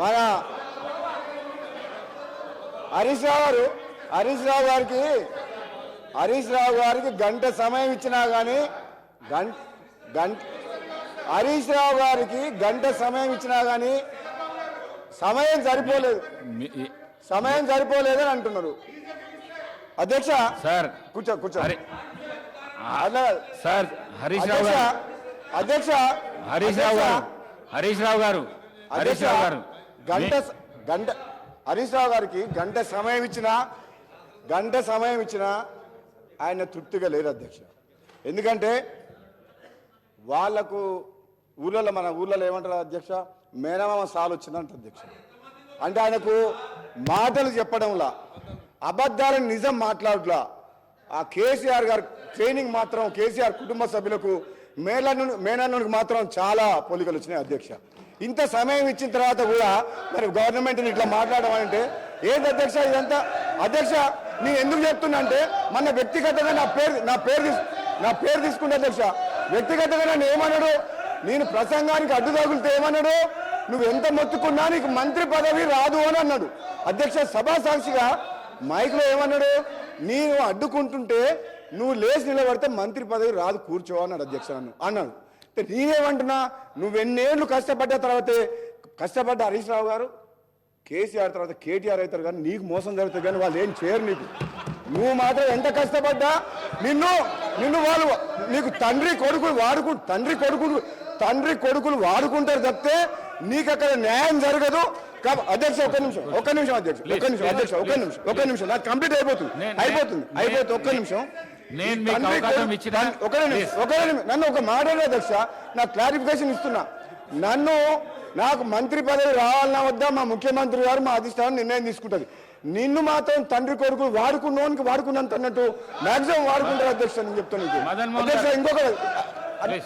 మన హరీష్ రావు గారికి గంట సమయం ఇచ్చినా కానీ హరీష్ రావు గారికి గంట సమయం ఇచ్చినా కానీ సమయం సరిపోలేదని అంటున్నారు. అధ్యక్ష సార్ కూర్చో సార్ హరీష్ రావు గారు హరీష్ రావు గారికి గంట సమయం ఇచ్చినా ఆయన తృప్తిగా లేరు అధ్యక్ష. ఎందుకంటే వాళ్లకు మన ఊళ్ళలో ఏమంటారు అధ్యక్ష, మేనమామ సాలు వచ్చిందంట అధ్యక్ష. అంటే ఆయనకు మాటలు చెప్పడంలా, అబద్ధాలను నిజం మాట్లాడలా. ఆ కేసీఆర్ గారు ట్రైనింగ్ మాత్రం కేసీఆర్ కుటుంబ సభ్యులకు మేనన్నుడికి మాత్రం చాలా పోలికలు వచ్చినాయి అధ్యక్ష. ఇంత సమయం ఇచ్చిన తర్వాత కూడా మరి గవర్నమెంట్ని ఇట్లా మాట్లాడడం అంటే ఏంటి అధ్యక్ష ఇదంతా? అధ్యక్ష నేను ఎందుకు చెప్తున్నా అంటే మన వ్యక్తిగతంగా నా పేరు తీసుకుంటే అధ్యక్ష, వ్యక్తిగతంగా నన్ను ఏమన్నాడు, నేను ప్రసంగానికి అడ్డు తగులితే ఏమన్నాడు, నువ్వు ఎంత మొత్తుకున్నా నీకు మంత్రి పదవి రాదు అని అన్నాడు అధ్యక్ష. సభా సాక్షిగా మైక్లో ఏమన్నాడు, నేను అడ్డుకుంటుంటే నువ్వు లేచి నిలబడితే మంత్రి పదవి రాదు, కూర్చో అన్నాడు అధ్యక్ష అన్నాడు. నేనేమంటున్నా, నువ్వెన్నేళ్ళు కష్టపడ్డ హరీష్ రావు గారు కేసీఆర్ తర్వాత కేటీఆర్ అవుతారు, కానీ నీకు మోసం జరుగుతుంది, కానీ వాళ్ళు ఏం చేయరు నీకు. నువ్వు మాత్రం ఎంత కష్టపడ్డా నిన్ను వాళ్ళు నీకు తండ్రి కొడుకులు వాడుకుంటారు తప్పితే నీకు అక్కడ న్యాయం జరగదు. అధ్యక్ష ఒక్క నిమిషం నాకు కంప్లీట్ అయిపోతుంది. ఒక్క నిమిషం నన్ను ఒక మాట అధ్యక్ష, నాకు క్లారిఫికేషన్ ఇస్తున్నా. నాకు మంత్రి పదవి రావాలన్నా వద్దా మా ముఖ్యమంత్రి గారు మా అధిష్టానం నిర్ణయం తీసుకుంటుంది. నిన్ను మాత్రం తండ్రి కొడుకు వాడుకున్నోనికి వాడుకున్నంత అన్నట్టు మాక్సిమం వాడుకుంటారు అధ్యక్ష. నేను చెప్తాను అధ్యక్ష. ఇంకొక